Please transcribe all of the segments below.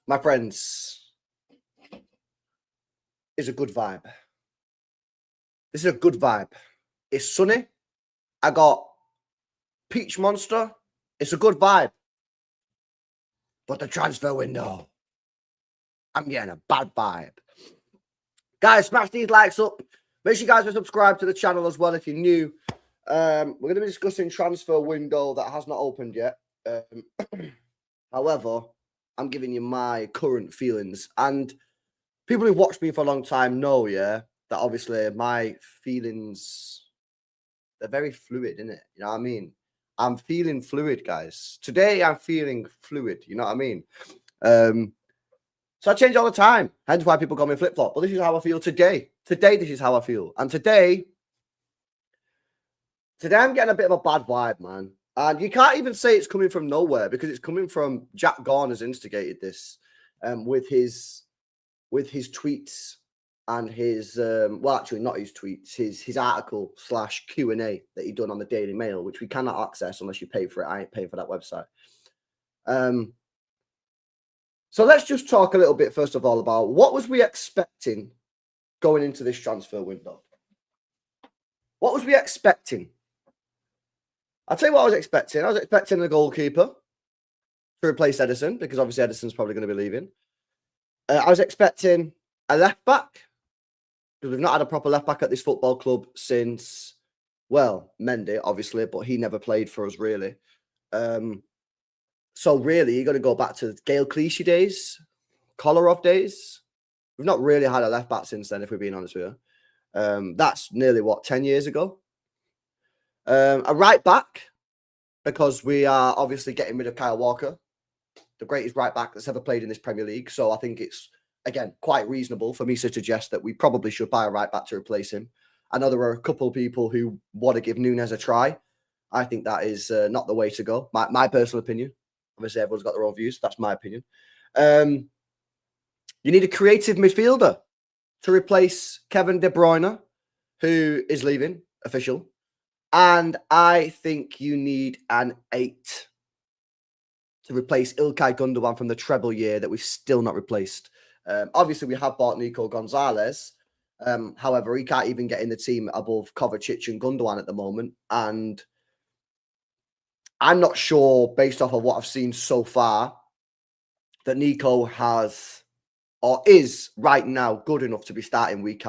my friends, is a good vibe. This is a good vibe. It's sunny. I got Peach Monster. It's a good vibe. But the transfer window, I'm getting a bad vibe. Guys, smash these likes up. Make sure you guys are subscribed to the channel as well if you're new. We're going to be discussing transfer window that has not opened yet. However, I'm giving you my current feelings. And people who've watched me for a long time know, that obviously my feelings, they're very fluid, innit? You know what I mean? I'm feeling fluid, guys. Today, I'm feeling fluid. You know what I mean? So I change all the time. Hence why people call me flip-flop. But this is how I feel today. Today, this is how I feel. And today I'm getting a bit of a bad vibe, man. And you can't even say it's coming from nowhere because it's coming from Jack Garner's instigated this with his tweets and his well, actually not his tweets, his article / Q&A that he done on the Daily Mail, which we cannot access unless you pay for it. I ain't paying for that website. So let's just talk a little bit first of all about what was we expecting going into this transfer window. What was we expecting? I'll tell you what I was expecting. I was expecting a goalkeeper to replace Edison because obviously Edison's probably going to be leaving. I was expecting a left back because we've not had a proper left back at this football club since, well, Mendy, obviously, but he never played for us really. So really, you're going to go back to Gail Clichy days, Kolarov days. We've not really had a left back since then, if we're being honest with you. That's nearly, 10 years ago? A right back, because we are obviously getting rid of Kyle Walker, the greatest right back that's ever played in this Premier League. So I think it's, again, quite reasonable for me to suggest that we probably should buy a right back to replace him. I know there are a couple of people who want to give Núñez a try. I think that is not the way to go. My personal opinion. Obviously, everyone's got their own views. That's my opinion. You need a creative midfielder to replace Kevin De Bruyne, who is leaving, official. And I think you need an 8 to replace Ilkay Gundogan from the treble year that we've still not replaced. Obviously, we have bought Nico Gonzalez. However, he can't even get in the team above Kovacic and Gundogan at the moment. And I'm not sure, based off of what I've seen so far, that Nico has or is right now good enough to be starting week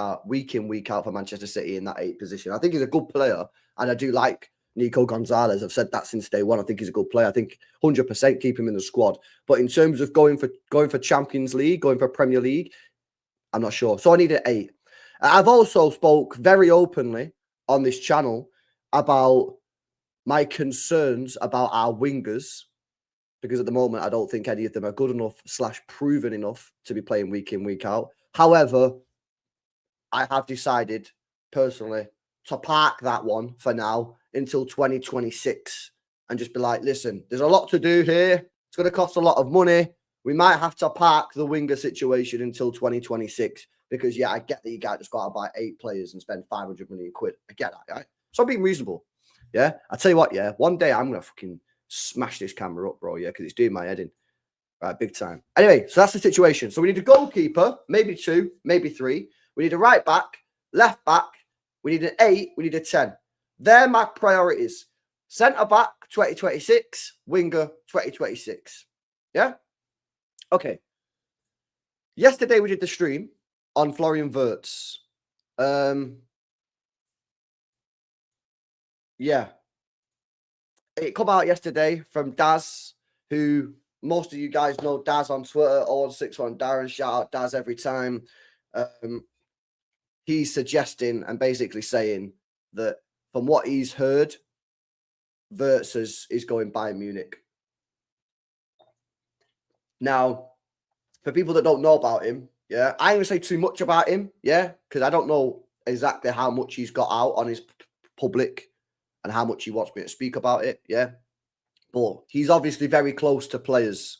in, week out for Manchester City in that 8 position. I think he's a good player, and I do like Nico Gonzalez. I've said that since day one. I think he's a good player. I think 100% keep him in the squad. But in terms of going for Champions League, going for Premier League, I'm not sure. So I need an 8. I've also spoke very openly on this channel about my concerns about our wingers, because at the moment, I don't think any of them are good enough / proven enough to be playing week in, week out. However, I have decided personally to park that one for now until 2026 and just be like, listen, there's a lot to do here. It's going to cost a lot of money. We might have to park the winger situation until 2026 because, I get that you guys just got to buy 8 players and spend 500 million quid. I get that, right? So I'm being reasonable. Yeah, I tell you what, one day I'm going to fucking smash this camera up, bro, because it's doing my head in. Right, big time. Anyway, so that's the situation. So we need a goalkeeper, maybe 2, maybe 3. We need a right back, left back. We need an 8. We need a 10. They're my priorities. Centre back, 2026. Winger, 2026. Yeah? Okay. Yesterday we did the stream on Florian Wirtz. Yeah. It come out yesterday from Daz, who most of you guys know Daz on Twitter, all 61 Darren, shout out Daz every time. He's suggesting and basically saying that from what he's heard, Wirtz is going Bayern Munich. Now, for people that don't know about him, I ain't going to say too much about him, because I don't know exactly how much he's got out on his public and how much he wants me to speak about it, But he's obviously very close to players.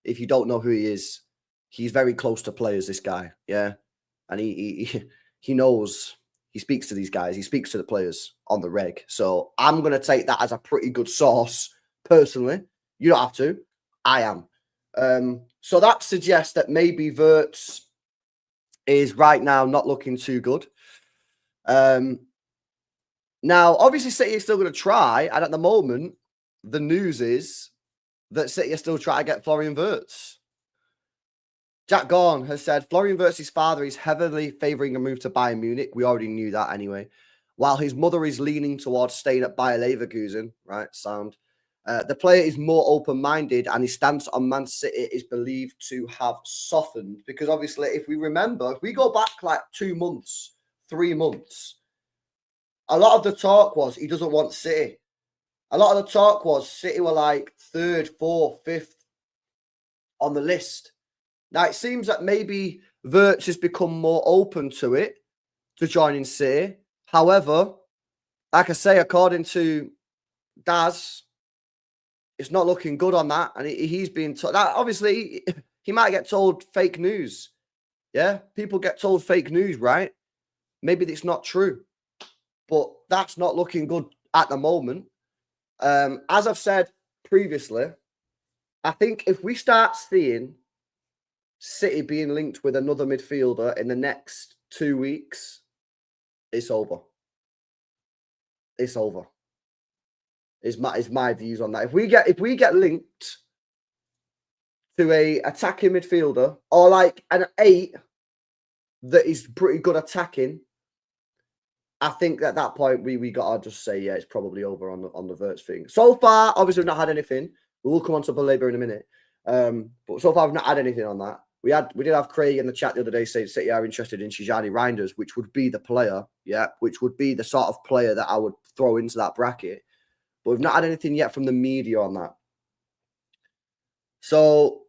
If you don't know who he is, he's very close to players, this guy, And he knows, he speaks to these guys. He speaks to the players on the reg. So I'm going to take that as a pretty good source, personally. You don't have to. I am. So that suggests that maybe Wirtz is right now not looking too good. Now, obviously, City is still going to try, and at the moment, the news is that City are still trying to get Florian Wirtz. Jack Gorn has said Florian Wirtz's father is heavily favouring a move to Bayern Munich. We already knew that anyway. While his mother is leaning towards staying at Bayer Leverkusen. Right, sound. The player is more open-minded, and his stance on Man City is believed to have softened. Because obviously, if we remember, if we go back like 2 months, 3 months, a lot of the talk was he doesn't want City. A lot of the talk was City were like 3rd, 4th, 5th on the list. Now, it seems that maybe Wirtz has become more open to it, to joining City. However, like I say, according to Daz, it's not looking good on that. And he's being told that obviously he might get told fake news. Yeah, people get told fake news, right? Maybe it's not true, but that's not looking good at the moment. As I've said previously, I think if we start seeing City being linked with another midfielder in the next 2 weeks, it's over. It's over. Is my views on that. If we get linked to a attacking midfielder or like an 8 that is pretty good attacking, I think at that point we gotta just say it's probably over on the Wirtz thing. So far, obviously we've not had anything. We will come on to Baleba in a minute. But so far we've not had anything on that. We did have Craig in the chat the other day saying City are interested in Tijani Reinders, which would be the player, which would be the sort of player that I would throw into that bracket. But we've not had anything yet from the media on that. So,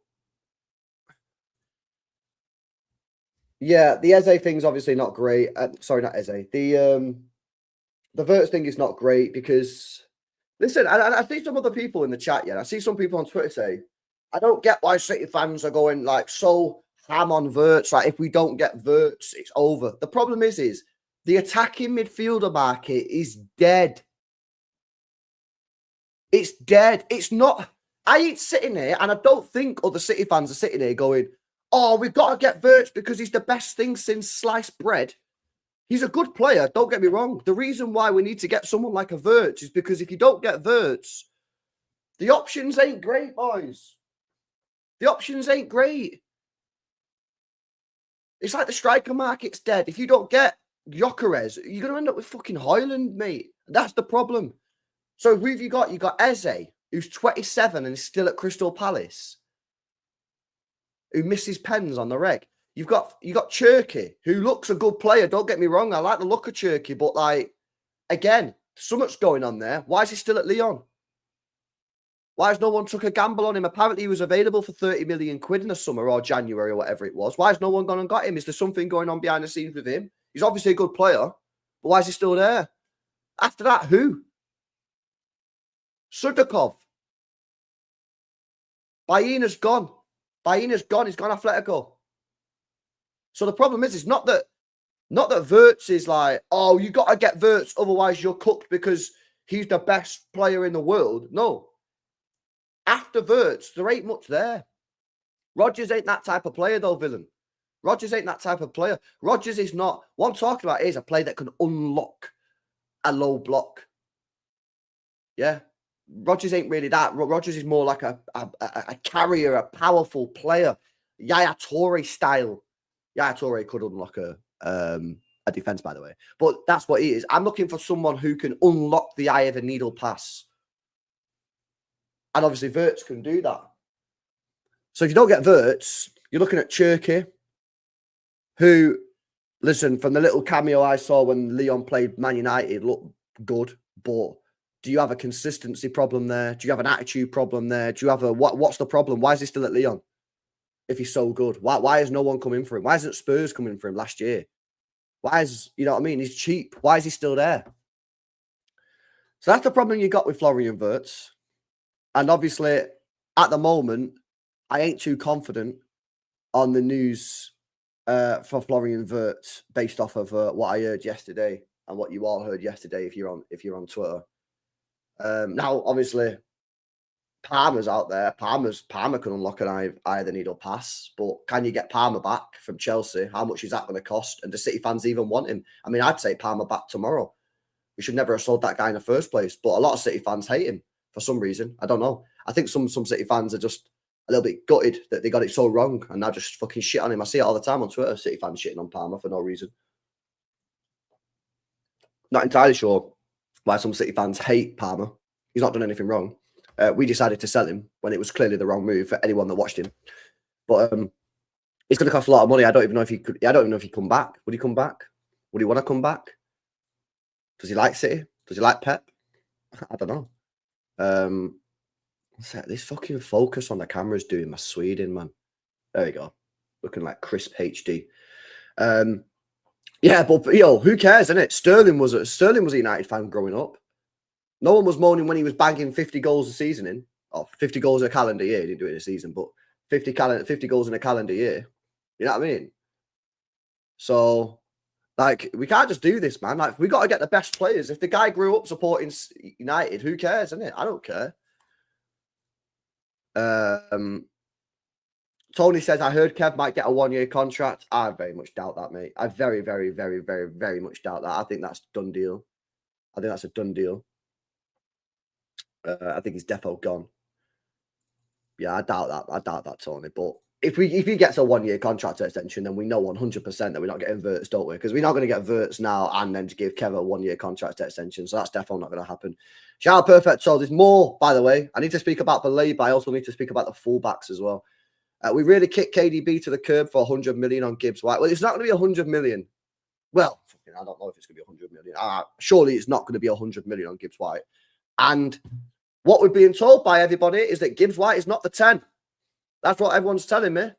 yeah, the Eze thing's obviously not great. Sorry, not Eze. The Wirtz thing is not great because, listen, and I see some other people in the chat, I see some people on Twitter say, I don't get why City fans are going like so ham on Wirtz. Like if we don't get Wirtz, it's over. The problem is the attacking midfielder market is dead. It's dead. It's not. I ain't sitting here, and I don't think other City fans are sitting here going, "Oh, we've got to get Wirtz because he's the best thing since sliced bread." He's a good player. Don't get me wrong. The reason why we need to get someone like a Wirtz is because if you don't get Wirtz, the options ain't great, boys. The options ain't great. It's like the striker market's dead. If you don't get Gyökeres, you're going to end up with fucking Højlund, mate. That's the problem. So who have you got? You got Eze, who's 27 and is still at Crystal Palace, who misses pens on the reg. You got Cherky, who looks a good player. Don't get me wrong. I like the look of Cherky, but like, again, so much going on there. Why is he still at Lyon? Why has no one took a gamble on him? Apparently he was available for 30 million quid in the summer or January or whatever it was. Why has no one gone and got him? Is there something going on behind the scenes with him? He's obviously a good player, but why is he still there? After that, who? Sudakov. Baina's gone. Baina's gone. He's gone Atletico. So the problem is, it's not that Wirtz is like, oh, you got to get Wirtz, otherwise you're cooked because he's the best player in the world. No. After Wirtz, there ain't much there. Rodgers ain't that type of player, though, villain. Rodgers ain't that type of player. Rodgers is not. What I'm talking about is a player that can unlock a low block. Yeah. Rodgers ain't really that. Rodgers is more like a carrier, a powerful player. Yaya Toure style. Yaya Toure could unlock a defense, by the way. But that's what he is. I'm looking for someone who can unlock the eye of a needle pass. And obviously, Wirtz can do that. So if you don't get Wirtz, you're looking at Cherky, who, listen, from the little cameo I saw when Leon played Man United, looked good. But do you have a consistency problem there? Do you have an attitude problem there? Do you have a what's the problem? Why is he still at Leon if he's so good? Why has no one come in for him? Why isn't Spurs coming for him last year? Why is, you know what I mean? He's cheap. Why is he still there? So that's the problem you got with Florian Wirtz. And obviously, at the moment, I ain't too confident on the news for Florian Wirtz based off of what I heard yesterday and what you all heard yesterday if you're on Twitter. Now, obviously, Palmer's out there. Palmer can unlock an either needle pass, but can you get Palmer back from Chelsea? How much is that going to cost? And do City fans even want him? I mean, I'd say Palmer back tomorrow. We should never have sold that guy in the first place. But a lot of City fans hate him for some reason. I don't know. I think some City fans are just a little bit gutted that they got it so wrong and now just fucking shit on him. I see it all the time on Twitter. City fans shitting on Palmer for no reason. Not entirely sure why some City fans hate Palmer. He's not done anything wrong. We decided to sell him when it was clearly the wrong move for anyone that watched him. But it's going to cost a lot of money. I don't even know if he could. I don't even know if he'd come back. Would he come back? Would he want to come back? Does he like City? Does he like Pep? I don't know. This fucking focus on the camera is doing my Sweden, man. There we go. Looking like crisp HD. Yeah, but who cares, innit? Sterling was a United fan growing up. No one was moaning when he was banging 50 goals a season in. Oh, 50 goals a calendar year. He didn't do it in a season, but 50 goals in a calendar year. You know what I mean? So, like, we can't just do this, man. Like, we got to get the best players. If the guy grew up supporting United, who cares, innit? I don't care. Tony says, I heard Kev might get a 1-year contract. I very much doubt that, mate. I very, very, very, very, very much doubt that. I think that's a done deal. I think that's a done deal. I think he's defo gone. Yeah, I doubt that. I doubt that, Tony. But if he gets a 1-year contract extension, then we know 100% that we're not getting Wirtz, don't we? Because we're not going to get Wirtz now and then to give Kev a 1-year contract extension. So that's definitely not going to happen. Shout out Perfect. So there's more, by the way. I need to speak about Baleba. I also need to speak about the fullbacks as well. We really kicked KDB to the curb for 100 million on Gibbs White. Well, it's not going to be 100 million. Well, I don't know if it's going to be 100 million. Surely it's not going to be 100 million on Gibbs White. And what we're being told by everybody is that Gibbs White is not the 10. That's what everyone's telling me.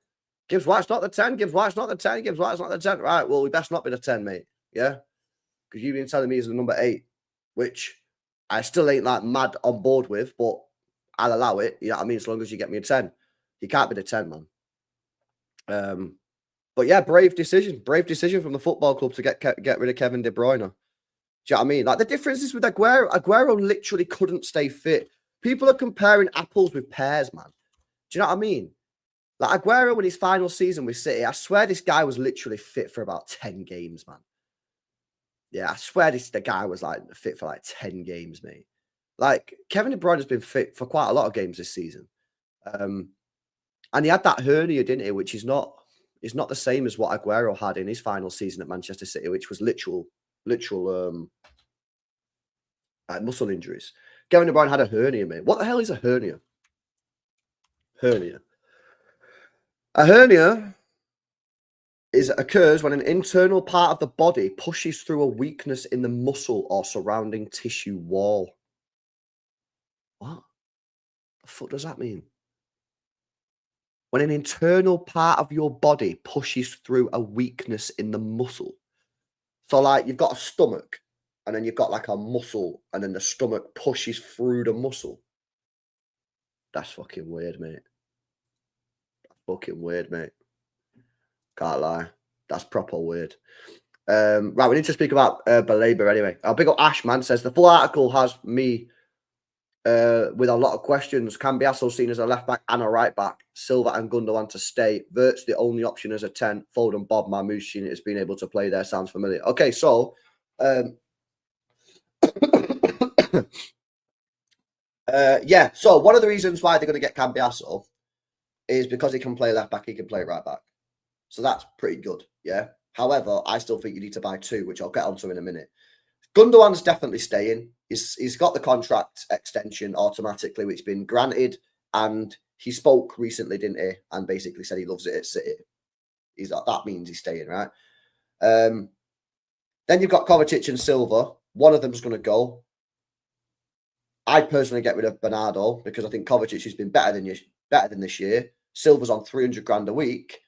Gibbs White's not the 10. Gibbs White's not the 10. Gibbs White's not the 10. Right, well, we best not be the 10, mate. Yeah? Because you've been telling me he's the number 8, which I still ain't like mad on board with, but I'll allow it. You know what I mean? As long as you get me a 10. You can't be the 10, man. But yeah, brave decision. Brave decision from the football club to get rid of Kevin De Bruyne. Do you know what I mean? Like, the difference is with Aguero. Aguero literally couldn't stay fit. People are comparing apples with pears, man. Do you know what I mean? Like, Aguero in his final season with City, I swear this guy was literally fit for about 10 games, man. Yeah, I swear the guy was like fit for like 10 games, mate. Like, Kevin De Bruyne has been fit for quite a lot of games this season. And he had that hernia, didn't he? Which is not the same as what Aguero had in his final season at Manchester City, which was literal muscle injuries. Kevin De Bruyne had a hernia, mate. What the hell is a hernia? Hernia. A hernia occurs when an internal part of the body pushes through a weakness in the muscle or surrounding tissue wall. What the fuck does that mean? When an internal part of your body pushes through a weakness in the muscle. So, like, you've got a stomach, and then you've got, like, a muscle, and then the stomach pushes through the muscle. That's fucking weird, mate. That's fucking weird, mate. Can't lie. That's proper weird. Right, we need to speak about Baleba anyway. Our big old Ashman says, the full article has me with a lot of questions. Cambiasso seen as a left back and a right back. Silva and Gundogan to stay. Wirtz the only option as a 10. Foden, Bob, Marmoush has been able to play there. Sounds familiar. Okay, so yeah. So one of the reasons why they're going to get Cambiasso is because he can play left back, he can play right back. So that's pretty good. Yeah. However, I still think you need to buy 2, which I'll get onto in a minute. Gundogan's definitely staying. He's got the contract extension automatically, which has been granted, and he spoke recently, didn't he? And basically said he loves it at City. That means he's staying, right? Then you've got Kovacic and Silva. One of them's going to go. I'd personally get rid of Bernardo because I think Kovacic has been better than this year. Silva's on 300 grand a week.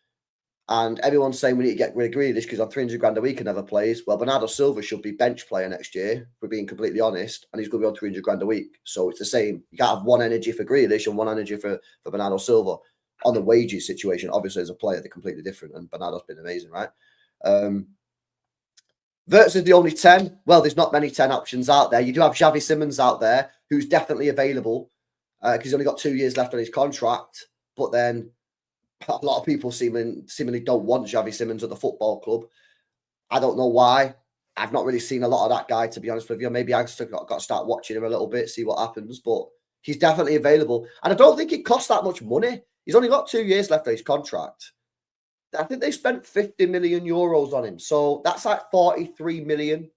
And everyone's saying we need to get rid of Grealish because on 300 grand a week he never plays. Well, Bernardo Silva should be bench player next year, if we're being completely honest, and he's going to be on 300 grand a week. So it's the same. You can't have one energy for Grealish and one energy for Bernardo Silva. On the wages situation, obviously as a player, they're completely different, and Bernardo's been amazing, right? Wirtz is the only 10. Well, there's not many 10 options out there. You do have Xavi Simons out there, who's definitely available. because he's only got 2 years left on his contract. But then a lot of people seemingly don't want Xavi Simons at the football club. I don't know why. I've not really seen a lot of that guy, to be honest with you. Maybe I've still got to start watching him a little bit, see what happens. But he's definitely available. And I don't think it costs that much money. He's only got 2 years left on his contract. I think they spent 50 million euros on him. So that's like 43 million.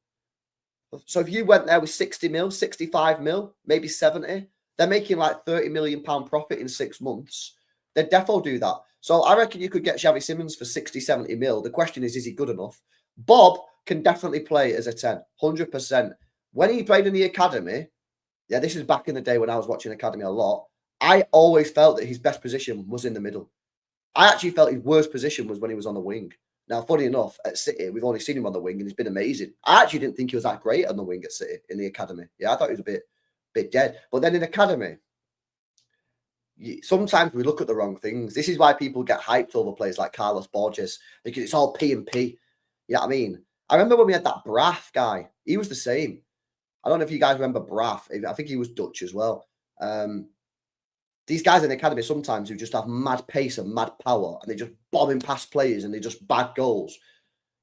So if you went there with 60 mil, 65 mil, maybe 70, they're making like 30 million pound profit in 6 months. They'd defo do that. So I reckon you could get Xavi Simons for 60, 70 mil. The question is he good enough? Bob can definitely play as a 10, 100%. When he played in the academy, yeah, this is back in the day when I was watching academy a lot, I always felt that his best position was in the middle. I actually felt his worst position was when he was on the wing. Now, funny enough, at City, we've only seen him on the wing and he's been amazing. I actually didn't think he was that great on the wing at City in the academy. Yeah, I thought he was a bit dead. But then in academy, sometimes we look at the wrong things. This is why people get hyped over players like Carlos Borges, because it's all P and P. You know what I mean? I remember when we had that Braff guy. He was the same. I don't know if you guys remember Braff. I think he was Dutch as well. These guys in the academy sometimes who just have mad pace and mad power and they just bombing past players and they just bag goals.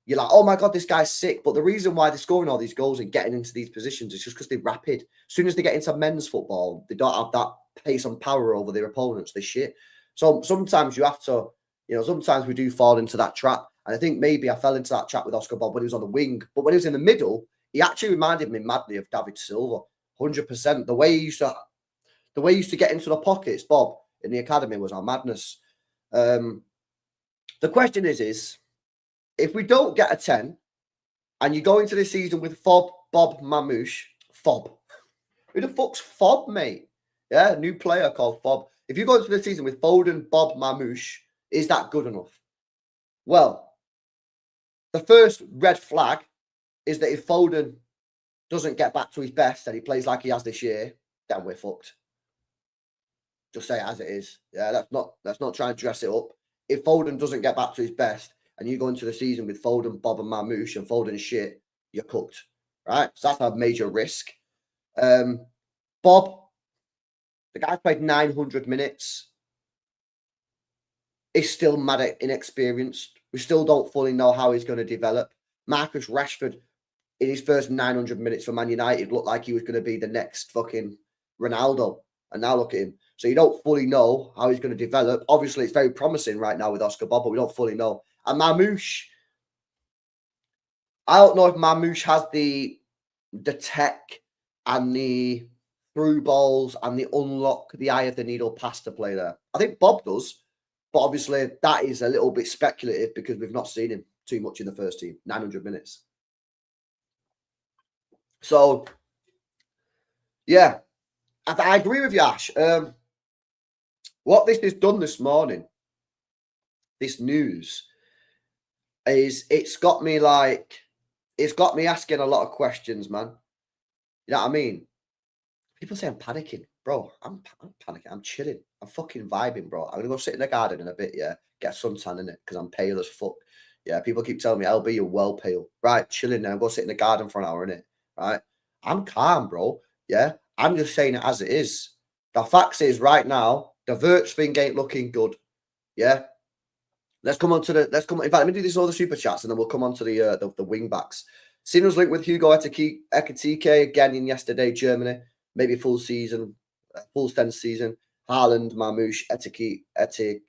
You're like, oh my God, this guy's sick. But the reason why they're scoring all these goals and getting into these positions is just because they're rapid. As soon as they get into men's football, they don't have that pace and power over their opponents. They shit. So sometimes you have to, sometimes we do fall into that trap. And I think maybe I fell into that trap with Oscar Bob when he was on the wing. But when he was in the middle, he actually reminded me madly of David Silva, 100%. The way he used to get into the pockets, Bob, in the academy was our madness. The question is if we don't get a 10 and you go into the season with Bob Mamouche, Fob. Who the fuck's Fob, mate? Yeah, new player called Fob. If you go into the season with Foden, Bob Mamouche, is that good enough? Well, the first red flag is that if Foden doesn't get back to his best and he plays like he has this year, then we're fucked. Just say it as it is. Yeah, let's not try and dress it up. If Foden doesn't get back to his best and you go into the season with Foden, Bob and Mamouche and Foden shit, you're cooked. Right? So that's a major risk. Bob, the guy played 900 minutes. Is still mad inexperienced. We still don't fully know how he's going to develop. Marcus Rashford, in his first 900 minutes for Man United, looked like he was going to be the next fucking Ronaldo. And now look at him. So you don't fully know how he's going to develop. Obviously, it's very promising right now with Oscar Bob, but we don't fully know. And Mamouche, I don't know if Mamouche has the tech and the through balls and the unlock, the eye of the needle pass to play there. I think Bob does. But obviously, that is a little bit speculative because we've not seen him too much in the first team. 900 minutes. So, yeah. I agree with you, Ash. What this has done this morning, this news, is it's got me asking a lot of questions, man. You know what I mean? People say I'm panicking. Bro, I'm panicking. I'm chilling. I'm fucking vibing, bro. I'm going to go sit in the garden in a bit, yeah? Get suntan in it because I'm pale as fuck. Yeah, people keep telling me, LB, you're well pale. Right, chilling now. Go sit in the garden for an hour, innit? Right? I'm calm, bro. Yeah? I'm just saying it as it is. The fact is, right now, the Wirtz thing ain't looking good. Yeah? In fact, let me do this all the super chats and then we'll come on to the wing backs. Sinos linked with Hugo Ekitike again in yesterday, Germany. Maybe full 10th season. Haaland, Mamouche, Ekitike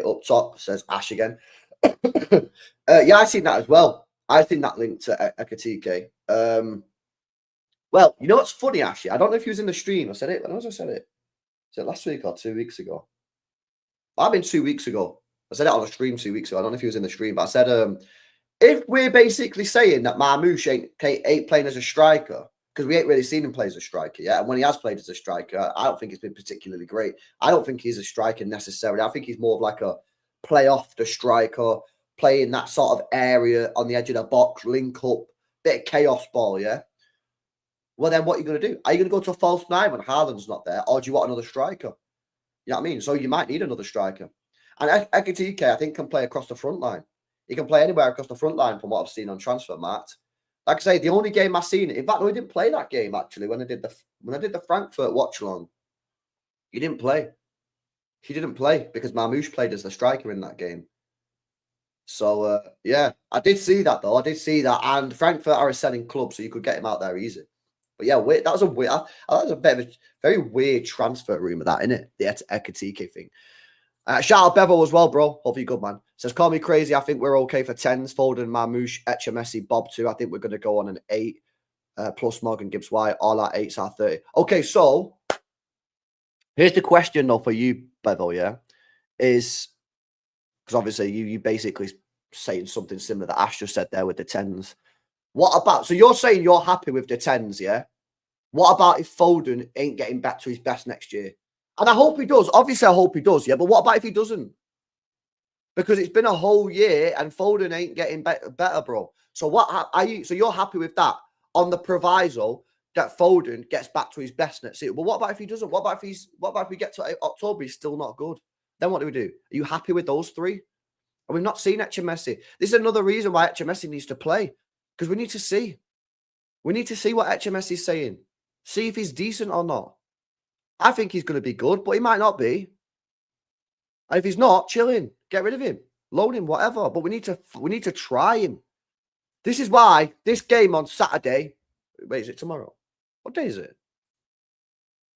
up top, says Ash again. Yeah, I've seen that as well. I've seen that link to Ekitike. Well, you know what's funny, Ash? I don't know if he was in the stream. I said it. When was I said it? Was it last week or 2 weeks ago? I've been 2 weeks ago. I said it on a stream 2 weeks ago. I don't know if he was in the stream, but I said, if we're basically saying that Mamouche ain't playing as a striker, because we ain't really seen him play as a striker yet. And when he has played as a striker, I don't think it's been particularly great. I don't think he's a striker necessarily. I think he's more of like a play off the striker, play in that sort of area on the edge of the box, link up, bit of chaos ball, yeah? Well, then what are you going to do? Are you going to go to a false 9 when Haaland's not there? Or do you want another striker? You know what I mean? So you might need another striker. And Ekitike, I think, can play across the front line. He can play anywhere across the front line from what I've seen on Transfermarkt. Like I say, the only game I seen it. In fact, no, he didn't play that game actually. When I did the Frankfurt watch along, he didn't play. He didn't play because Marmoush played as the striker in that game. So yeah, I did see that though. I did see that, and Frankfurt are a selling club, so you could get him out there easy. But yeah, that was a weird. That was a bit of a very weird transfer rumor, that, innit? The Ekatike thing. Shout out Bevo as well, bro. Hope you're good, man. Says, call me crazy. I think we're okay for 10s. Foden, Marmoush, Etcher, Messi, Bob 2. I think we're going to go on an 8 plus Morgan Gibbs White. All our 8s are 30. Okay, so here's the question, though, for you, Bevo, yeah? Is because obviously you basically saying something similar that Ash just said there with the 10s. What about, so you're saying you're happy with the 10s, yeah? What about if Foden ain't getting back to his best next year? And I hope he does. Obviously, I hope he does, yeah? But what about if he doesn't? Because it's been a whole year and Foden ain't getting better, bro. So what are you? So you're happy with that on the proviso that Foden gets back to his best next year? But what about if he doesn't? What about if we get to October, he's still not good? Then what do we do? Are you happy with those three? And we've not seen Etcher Messi. This is another reason why Etcher Messi needs to play. Because we need to see. We need to see what Etcher Messi's saying. See if he's decent or not. I think he's going to be good, but he might not be. And if he's not, chill him. Get rid of him. Loan him, whatever. But we need to try him. This is why this game on Saturday. Wait, is it tomorrow? What day is it?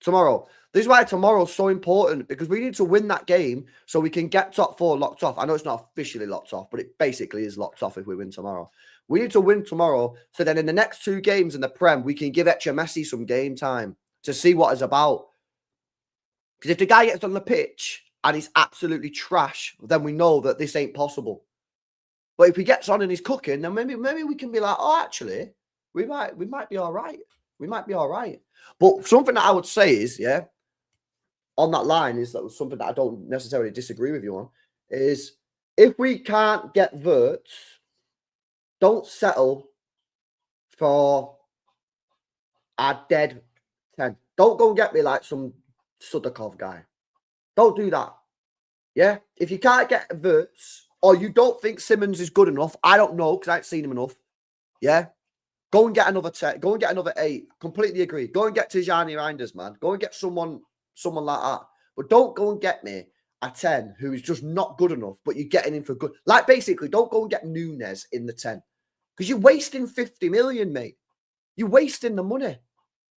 Tomorrow. This is why tomorrow's so important, because we need to win that game so we can get top 4 locked off. I know it's not officially locked off, but it basically is locked off if we win tomorrow. We need to win tomorrow, so then in the next 2 games in the Prem, we can give Etcher Messi some game time to see what it's about. Because if the guy gets on the pitch and he's absolutely trash, then we know that this ain't possible. But if he gets on and he's cooking, then maybe we can be like, oh, actually, we might be all right. We might be all right. But something that I would say is, yeah, on that line is that something that I don't necessarily disagree with you on, is if we can't get Wirtz, don't settle for our dead 10. Don't go and get me like some Sudakov guy. Don't do that. Yeah? If you can't get Wirtz, or you don't think Simmons is good enough, I don't know because I ain't seen him enough. Yeah? Go and get another 10. Go and get another 8. Completely agree. Go and get Tijani Reinders, man. Go and get someone like that. But don't go and get me a 10 who is just not good enough, but you're getting him for good. Like, basically, don't go and get Nunes in the 10. Because you're wasting 50 million, mate. You're wasting the money.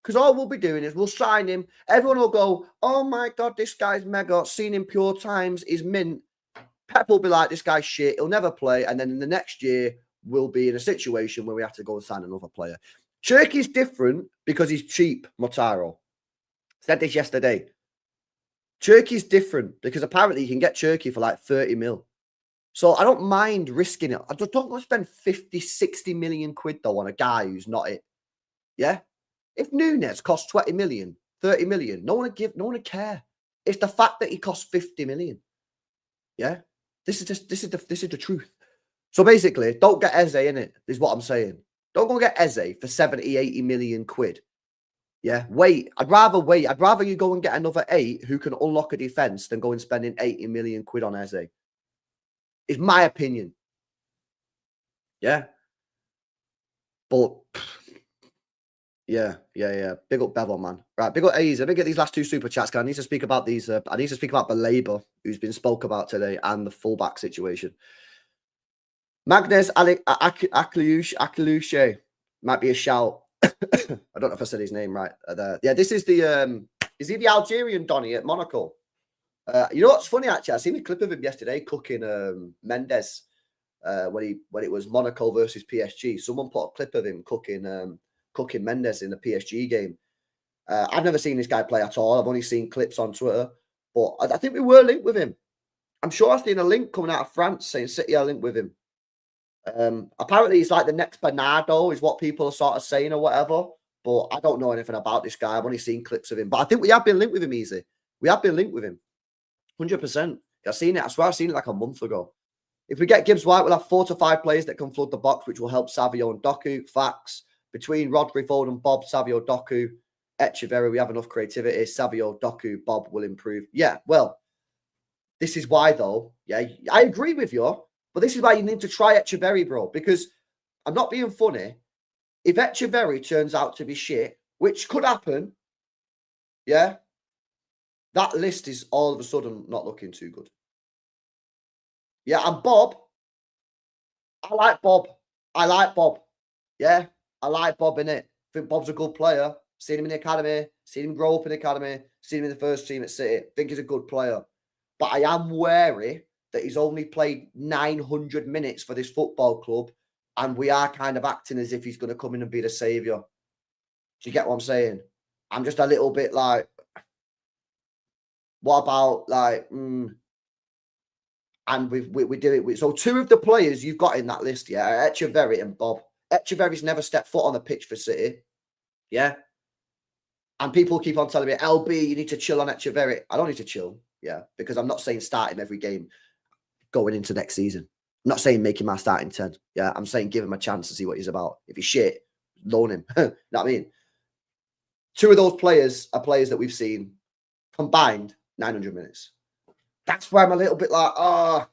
Because all we'll be doing is we'll sign him. Everyone will go, oh my God, this guy's mega. Seen him pure times. He's mint. Pep will be like, this guy's shit. He'll never play. And then in the next year, we'll be in a situation where we have to go and sign another player. Cherky's different because he's cheap, Motaro. Said this yesterday. Cherky's different because apparently you can get Cherky for like 30 mil. So I don't mind risking it. I don't want to spend 50, 60 million quid though on a guy who's not it. Yeah? If Nunes costs 20 million, 30 million, no one would care. It's the fact that he costs 50 million. Yeah? This is the truth. So basically, don't get Eze in it, is what I'm saying. Don't go get Eze for 70, 80 million quid. Yeah, wait. I'd rather wait. I'd rather you go and get another 8 who can unlock a defense than go and spending 80 million quid on Eze. It's my opinion. Yeah. But yeah. Big up Bevel, man. Right, big up Aza. Let me get these last 2 super chats, because I need to speak about these. I need to speak about Baleba, who's been spoke about today, and the fullback situation. Magnus Akluche might be a shout. I don't know if I said his name right there. Yeah, this is the is he the Algerian Donny at Monaco? You know what's funny, actually? I seen a clip of him yesterday cooking Mendes when it was Monaco versus PSG. Someone put a clip of him cooking Mendes in the PSG game. I've never seen this guy play at all. I've only seen clips on Twitter, but I think we were linked with him. I'm sure I've seen a link coming out of France saying City are linked with him. Apparently he's like the next Bernardo is what people are sort of saying or whatever, but I don't know anything about this guy. I've only seen clips of him, but I think we have been linked with him easy. We have been linked with him 100%. I've seen it. I swear I've seen it like a month ago. If we get Gibbs White, we'll have 4 to 5 players that can flood the box, which will help Savio and Doku. Facts. Between Rodri, Foden, Bob, Savio, Doku, Echeverry, we have enough creativity. Savio, Doku, Bob will improve. Yeah, well, this is why though. Yeah, I agree with you. But this is why you need to try Echeverry, bro, because I'm not being funny. if Echeverri turns out to be shit, which could happen, yeah, that list is all of a sudden not looking too good. Yeah, and Bob, I like Bob. I like Bob. Yeah, I like Bob in it. I think Bob's a good player. Seen him in the academy, seen him grow up in the academy, seen him in the first team at City. I think he's a good player. But I am wary that he's only played 900 minutes for this football club, and we are kind of acting as if he's going to come in and be the saviour. Do you get what I'm saying? I'm just a little bit like, what about like, and we do it with, so two of the players you've got in that list, yeah, are Echeverri and Bob. Echeverri's never stepped foot on the pitch for City, yeah. And people keep on telling me, LB, you need to chill on Echeverri. I don't need to chill, yeah, because I'm not saying start him every game going into next season. I'm not saying make him my starting 10, yeah. I'm saying give him a chance to see what he's about. If he's shit, loan him. You know what I mean? Two of those players are players that we've seen combined 900 minutes. That's where I'm a little bit like,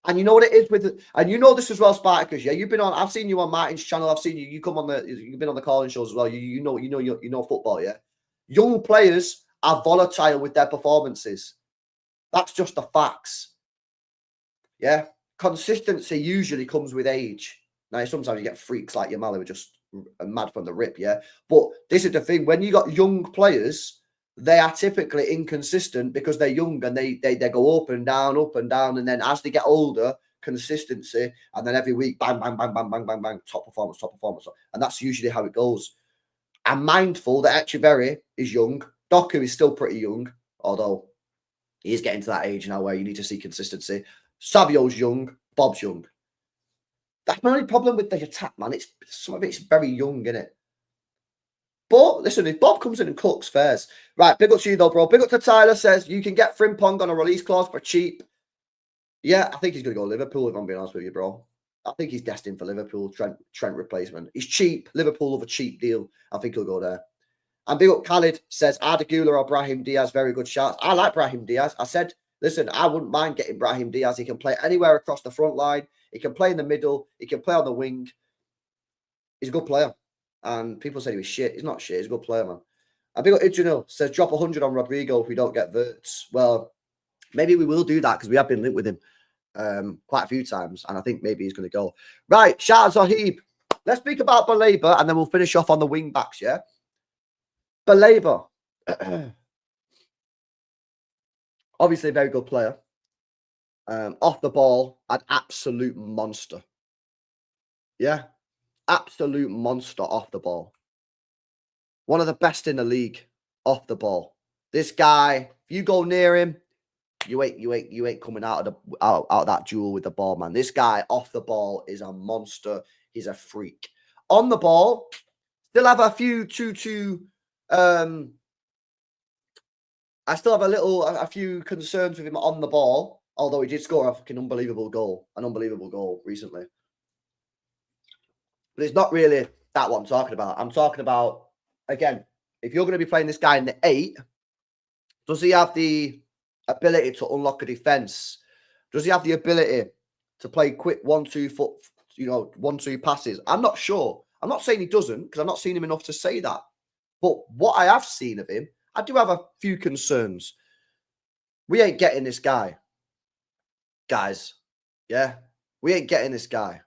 and you know what it is with, and you know this as well, Spartacus. Yeah, you've been on. I've seen you on Martin's channel. I've seen you. You come on the. You've been on the calling shows as well. You know football. Yeah, young players are volatile with their performances. That's just the facts. Yeah, consistency usually comes with age. Now sometimes you get freaks like Yamal who are just mad from the rip. Yeah, but this is the thing: when you got young players, they are typically inconsistent because they're young and they go up and down, and then as they get older, consistency, and then every week, bang, bang, bang, bang, bang, bang, bang, top performance, and that's usually how it goes. I'm mindful that Echeverri is young, Doku is still pretty young, although he is getting to that age now where you need to see consistency. Savio's young, Bob's young. That's my only problem with the attack, man. It's some of it's very young, isn't it? But listen, if Bob comes in and cooks, fairs. Right, big up to you though, bro. Big up to Tyler, says you can get Frimpong on a release clause for cheap. Yeah, I think he's going to go Liverpool, if I'm being honest with you, bro. I think he's destined for Liverpool, Trent replacement. He's cheap. Liverpool love a cheap deal. I think he'll go there. And big up Khalid says, Ardagula or Brahim Diaz, very good shots. I like Brahim Diaz. I said, listen, I wouldn't mind getting Brahim Diaz. He can play anywhere across the front line. He can play in the middle. He can play on the wing. He's a good player. And people say he was shit. He's not shit. He's a good player, man. And big up Idjanil says, drop 100 on Rodrigo if we don't get Wirtz. Well, maybe we will do that because we have been linked with him quite a few times. And I think maybe he's going to go. Right, shout out Zahib. Let's speak about Baleba and then we'll finish off on the wing backs, yeah? Baleba. Obviously a very good player. Off the ball, an absolute monster. Yeah? Absolute monster off the ball. One of the best in the league off the ball. This guy, if you go near him, you ain't coming out of that duel with the ball, man. This guy off the ball is a monster. He's a freak. On the ball, still have a few I still have a few concerns with him on the ball, although he did score a fucking unbelievable goal recently. But it's not really that what I'm talking about. I'm talking about, again, if you're going to be playing this guy in the 8, does he have the ability to unlock a defense? Does he have the ability to play quick 1-2 foot, 1-2 passes? I'm not sure. I'm not saying he doesn't because I've not seen him enough to say that. But what I have seen of him, I do have a few concerns. We ain't getting this guy, guys. Yeah, we ain't getting this guy.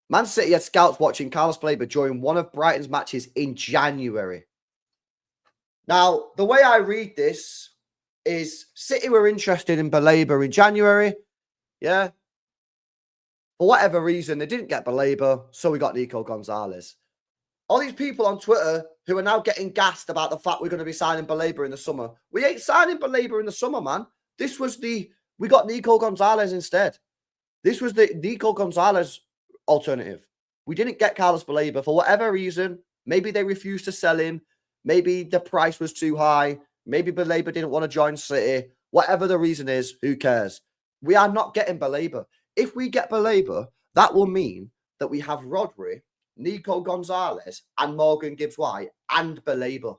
Man City had scouts watching Carlos Baleba during one of Brighton's matches in January. Now, the way I read this is City were interested in Baleba in January. Yeah. For whatever reason, they didn't get Baleba, so we got Nico Gonzalez. All these people on Twitter who are now getting gassed about the fact we're going to be signing Baleba in the summer. We ain't signing Baleba in the summer, man. We got Nico Gonzalez instead. This was the Nico Gonzalez alternative. We didn't get Carlos Baleba for whatever reason. Maybe they refused to sell him. Maybe the price was too high. Maybe Baleba didn't want to join City. Whatever the reason is, who cares? We are not getting Baleba. If we get Baleba, that will mean that we have Rodri, Nico Gonzalez, and Morgan Gibbs-White, and Baleba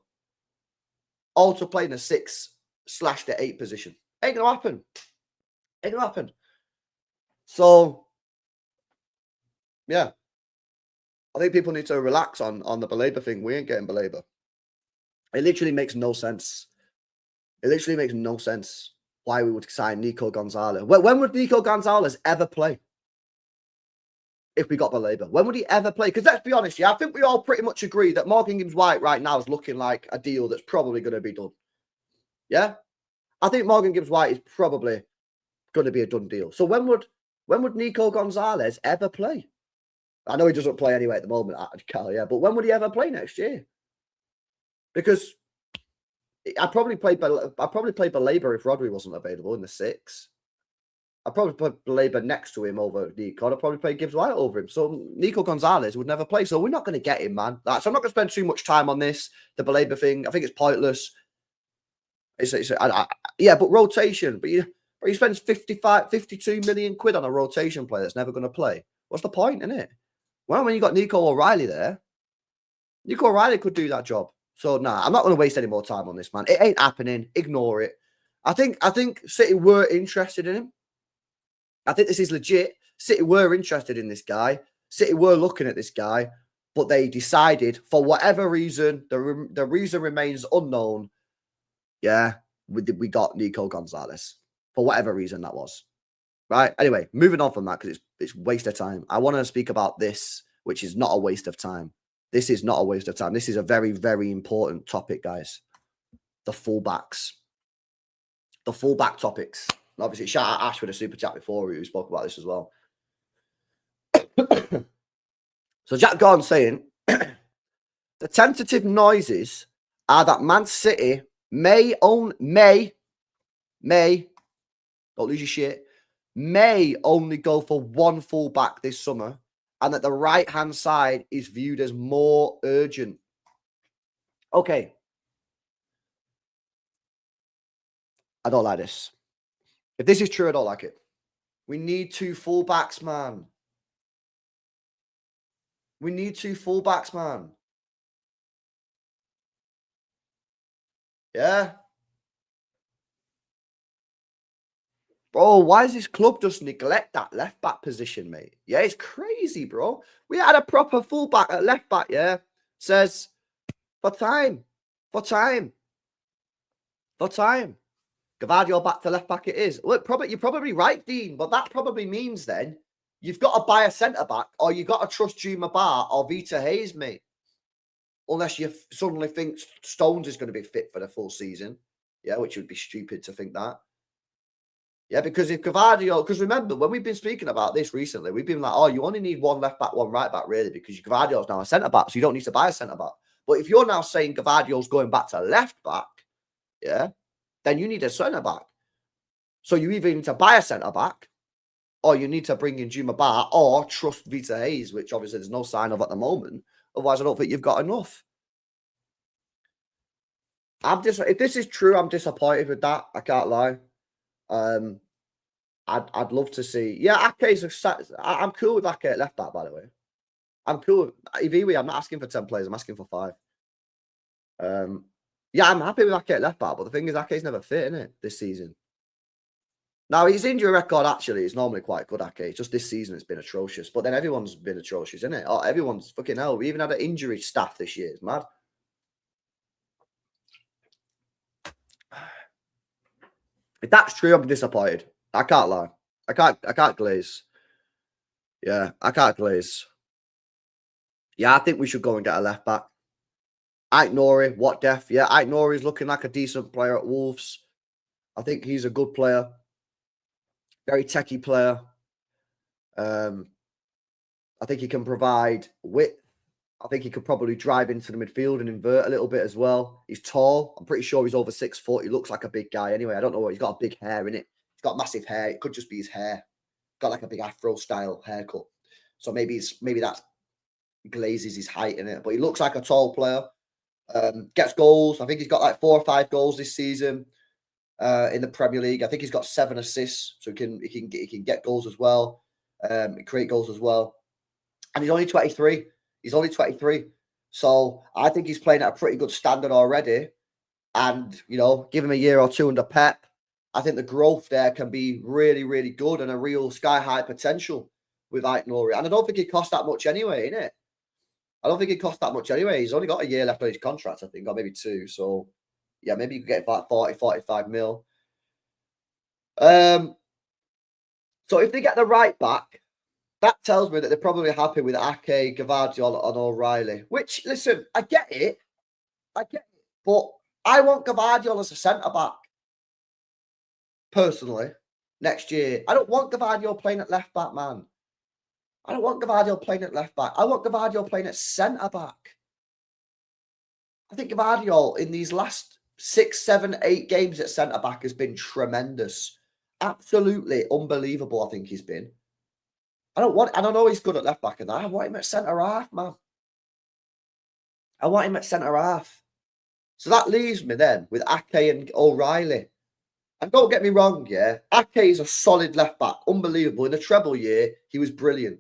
all to play in the 6/8 position. Ain't gonna happen. Ain't gonna happen. So, yeah. I think people need to relax on the Baleba thing. We ain't getting Baleba. It literally makes no sense. It literally makes no sense why we would sign Nico Gonzalez. When would Nico Gonzalez ever play? If we got Baleba, when would he ever play? Because let's be honest, yeah, I think we all pretty much agree that Morgan Gibbs-White right now is looking like a deal that's probably going to be done. Yeah, I think Morgan Gibbs-White is probably going to be a done deal. So when would Nico Gonzalez ever play? I know he doesn't play anyway at the moment, Karl, yeah, but when would he ever play next year? Because I'd probably play Baleba if Rodri wasn't available in the 6. I'd probably put Baleba next to him over Nico. I'd probably play Gibbs-White over him. So Nico Gonzalez would never play. So we're not going to get him, man. So I'm not going to spend too much time on this, the Baleba thing. I think it's pointless. Yeah, but rotation. But he spends 52 million quid on a rotation player that's never going to play. What's the point, innit? Well, when you got Nico O'Reilly there, Nico O'Reilly could do that job. So I'm not going to waste any more time on this, man. It ain't happening. Ignore it. I think City were interested in him. I think this is legit. City were interested in this guy. City were looking at this guy, but they decided, for whatever reason, the reason remains unknown. Yeah, we got Nico Gonzalez. For whatever reason that was. Right? Anyway, moving on from that, because it's waste of time. I want to speak about this, which is not a waste of time. This is not a waste of time. This is a very, very important topic, guys. The fullbacks. The fullback topics. And obviously, shout out Ash with a super chat before who spoke about this as well. So Jack Gordon saying, the tentative noises are that Man City may, don't lose your shit, may only go for one fullback this summer, and that the right-hand side is viewed as more urgent. Okay. I don't like this. If this is true, I don't like it. We need 2 fullbacks, man. We need 2 fullbacks, man. Yeah. Bro, why does this club just neglect that left-back position, mate? Yeah, it's crazy, bro. We had a proper fullback at left-back, yeah? Says, for time. Gavardio back to left-back it is. Look, you're probably right, Dean, but that probably means then you've got to buy a centre-back, or you've got to trust Juma Bar or Vita Hayes, mate. Unless you suddenly think Stones is going to be fit for the full season. Yeah, which would be stupid to think that. Yeah, because if Gavardio, because remember, when we've been speaking about this recently, we've been like, oh, you only need 1 left-back, 1 right-back, really, because Gavardio's now a centre-back, so you don't need to buy a centre-back. But if you're now saying Gavardio's going back to left-back, yeah, then you need a centre-back. So you either need to buy a centre-back, or you need to bring in Juma Bar, or trust Vita Hayes, which obviously there's no sign of at the moment. Otherwise, I don't think you've got enough. If this is true, I'm disappointed with that. I can't lie. I'd love to see. Yeah, I'm cool with Ake at left back, by the way. I'm cool with Iviwi. I'm not asking for 10 players. I'm asking for 5. Yeah, I'm happy with Ake at left back, but the thing is, Ake's never fit, isn't it, this season? Now, his injury record actually is normally quite good, Ake. It's just this season it's been atrocious. But then everyone's been atrocious, isn't it? Oh, everyone's fucking hell. We even had an injury staff this year. It's mad. If that's true, I'm disappointed. I can't lie. I can't glaze. Yeah, I can't glaze. Yeah, I think we should go and get a left back. Ike Nori, what def? Yeah, Ike Nori is looking like a decent player at Wolves. I think he's a good player. Very techie player. I think he can provide width. I think he could probably drive into the midfield and invert a little bit as well. He's tall. I'm pretty sure he's over 6 foot. He looks like a big guy anyway. I don't know what he's got, a big hair in it. He's got massive hair. It could just be his hair. Got like a big afro style haircut. So maybe that glazes his height in it. But he looks like a tall player. Gets goals. I think he's got like 4 or 5 goals this season in the Premier League. I think he's got 7 assists, so he can get goals as well, create goals as well. And he's only 23. He's only 23. So I think he's playing at a pretty good standard already. And, you know, give him a year or 2 under Pep, I think the growth there can be really, really good and a real sky-high potential with Ait Nouri. And I don't think it costs that much anyway, innit? I don't think it costs that much anyway. He's only got a year left on his contract, I think, or maybe 2. So, yeah, maybe you could get like 40, 45 mil. So if they get the right back, that tells me that they're probably happy with Ake, Gvardiol, and O'Reilly. Which, listen, I get it. But I want Gvardiol as a centre-back, personally, next year. I don't want Gvardiol playing at left-back, man. I don't want Gvardiol playing at left-back. I want Gvardiol playing at centre-back. I think Gvardiol in these last 6, 7, 8 games at centre-back has been tremendous. Absolutely unbelievable, I think he's been. I don't know he's good at left-back and that. I want him at centre-half, man. I want him at centre-half. So that leaves me then with Ake and O'Reilly. And don't get me wrong, yeah. Ake is a solid left-back. Unbelievable. In the treble year, he was brilliant.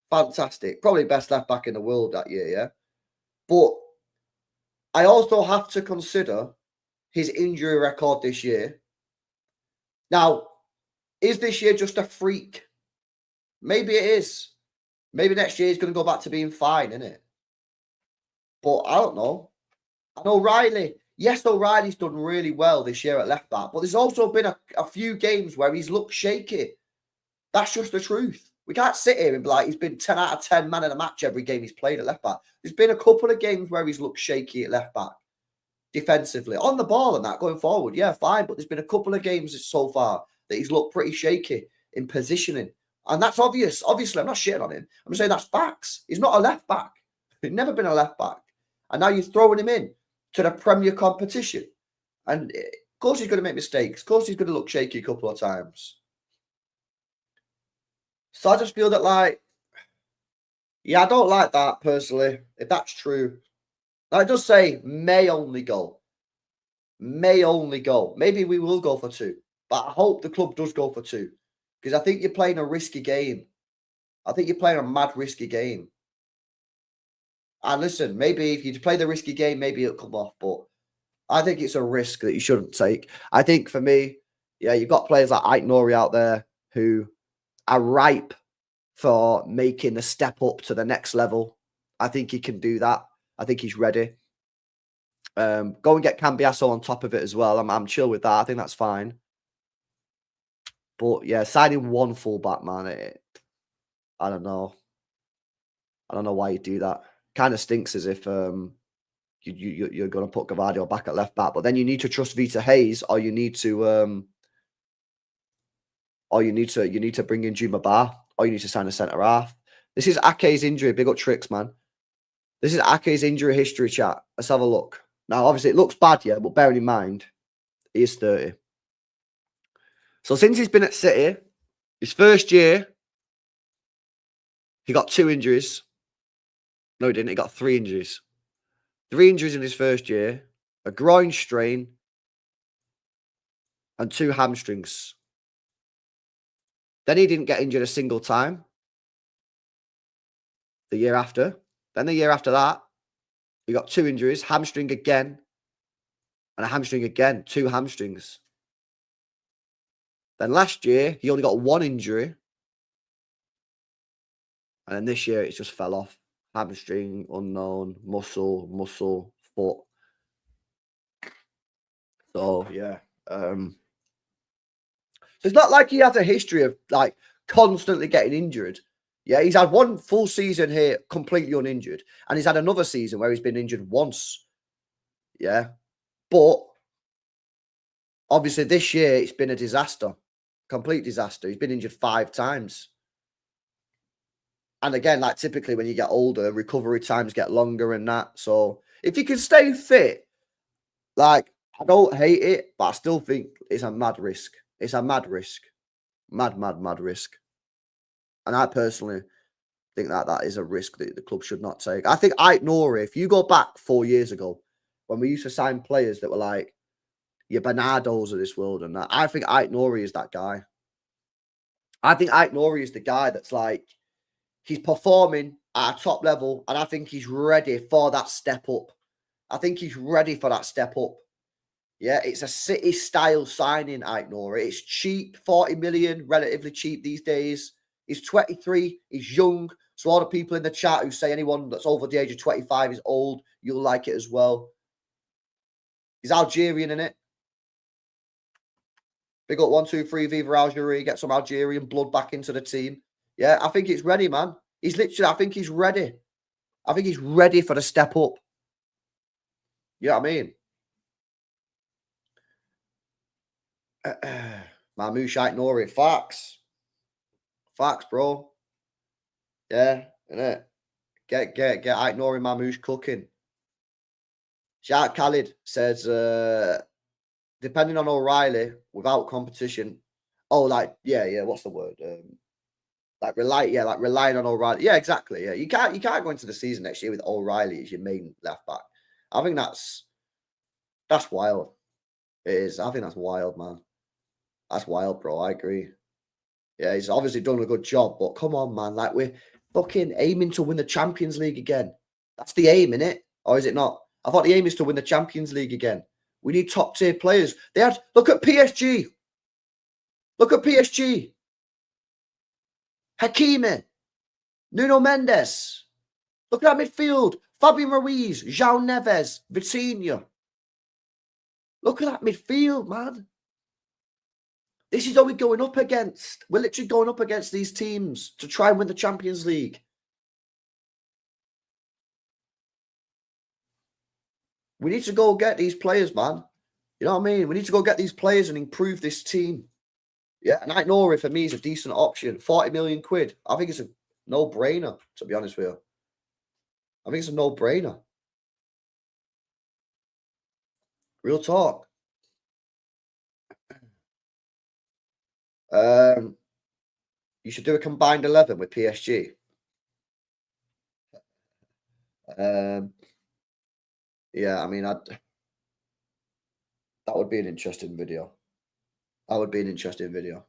Fantastic. Probably best left-back in the world that year, yeah. But I also have to consider his injury record this year. Now, is this year just a freak? Maybe it is. Maybe next year he's going to go back to being fine, innit? But I don't know. And O'Reilly, yes, O'Reilly's done really well this year at left back, but there's also been a few games where he's looked shaky. That's just the truth. We can't sit here and be like, he's been 10 out of 10 man of the match every game he's played at left back. There's been a couple of games where he's looked shaky at left back, defensively. On the ball and that, going forward, yeah, fine. But there's been a couple of games so far that he's looked pretty shaky in positioning. And that's obvious. Obviously, I'm not shitting on him. I'm saying that's facts. He's not a left back. He's never been a left back. And now you're throwing him in to the Premier competition. And of course he's going to make mistakes. Of course he's going to look shaky a couple of times. So I just feel that, like, yeah, I don't like that personally, if that's true. Now it does say may only go. May only go. Maybe we will go for 2. But I hope the club does go for 2. Because I think you're playing a risky game. I think you're playing a mad risky game. And listen, maybe if you play the risky game, maybe it'll come off. But I think it's a risk that you shouldn't take. I think for me, yeah, you've got players like Ait-Nouri out there who are ripe for making the step up to the next level. I think he can do that. I think he's ready. Go and get Cambiasso on top of it as well. I'm chill with that. I think that's fine. But yeah, signing one fullback, man, I don't know. I don't know why you do that. Kind of stinks as if you're going to put Gvardiol back at left back, but then you need to trust Vita Hayes, or you need to bring in Juma Bar, or you need to sign a centre half. This is Ake's injury. Big up Tricks, man. This is Ake's injury history, chat. Let's have a look. Now, obviously, it looks bad, yeah, but bearing in mind, he is 30. So since he's been at City, his first year, he got 2 injuries. No, he didn't. He got 3 injuries. 3 injuries in his first year, a groin strain, and 2 hamstrings. Then he didn't get injured a single time. The year after. Then the year after that, he got 2 injuries, hamstring again, and a hamstring again, 2 hamstrings. Then last year, he only got 1 injury. And then this year, it just fell off. Hamstring, unknown, muscle, foot. So, yeah. So it's not like he has a history of, like, constantly getting injured. Yeah, he's had 1 full season here completely uninjured. And he's had another season where he's been injured once. Yeah. But obviously this year, it's been a disaster. Complete disaster. He's been injured 5 times. And again, like typically when you get older, recovery times get longer and that. So if you can stay fit, like, I don't hate it, but I still think it's a mad risk. It's a mad risk. Mad risk. And I personally think that is a risk that the club should not take. I think Ait-Nouri, if you go back 4 years ago, when we used to sign players that were like your Bernardos of this world and that, I think Ait-Nouri is that guy. I think Ait-Nouri is the guy that's like, he's performing at a top level, and I think he's ready for that step up. I think he's ready for that step up. Yeah, it's a City-style signing, Ait-Nouri. It's cheap, 40 million, relatively cheap these days. He's 23, he's young, So all the people in the chat who say anyone that's over the age of 25 is old, you'll like it as well. He's Algerian, innit? Big up 1-2-3 Viva Algeria. Get some Algerian blood back into the team. Yeah, I think it's ready, man. He's literally, I think he's ready. I think he's ready for the step up. You know what I mean? Mamouche ain't Nori. Facts. Facts, bro. Yeah, innit? Get Ait Nori Mamouche cooking. Shout Khalid says, depending on O'Reilly, without competition. Oh, like, yeah, what's the word? Relying on O'Reilly. Yeah, exactly. Yeah, you can't go into the season next year with O'Reilly as your main left back. I think that's wild. It is. I think that's wild, man. That's wild, bro. I agree. Yeah, he's obviously done a good job, but come on, man. Like, we're fucking aiming to win the Champions League again. That's the aim, innit? Or is it not? I thought the aim is to win the Champions League again. We need top tier players. Look at PSG. Look at PSG. Hakimi. Nuno Mendes. Look at that midfield. Fabian Ruiz. João Neves. Vitinha. Look at that midfield, man. This is all we're going up against. We're literally going up against these teams to try and win the Champions League. We need to go get these players, man. You know what I mean? We need to go get these players and improve this team. Yeah, and Ait Nori for me is a decent option. 40 million quid. I think it's a no-brainer, to be honest with you. I think it's a no-brainer. Real talk. You should do a combined 11 with PSG. Yeah, I mean, that would be an interesting video. That would be an interesting video.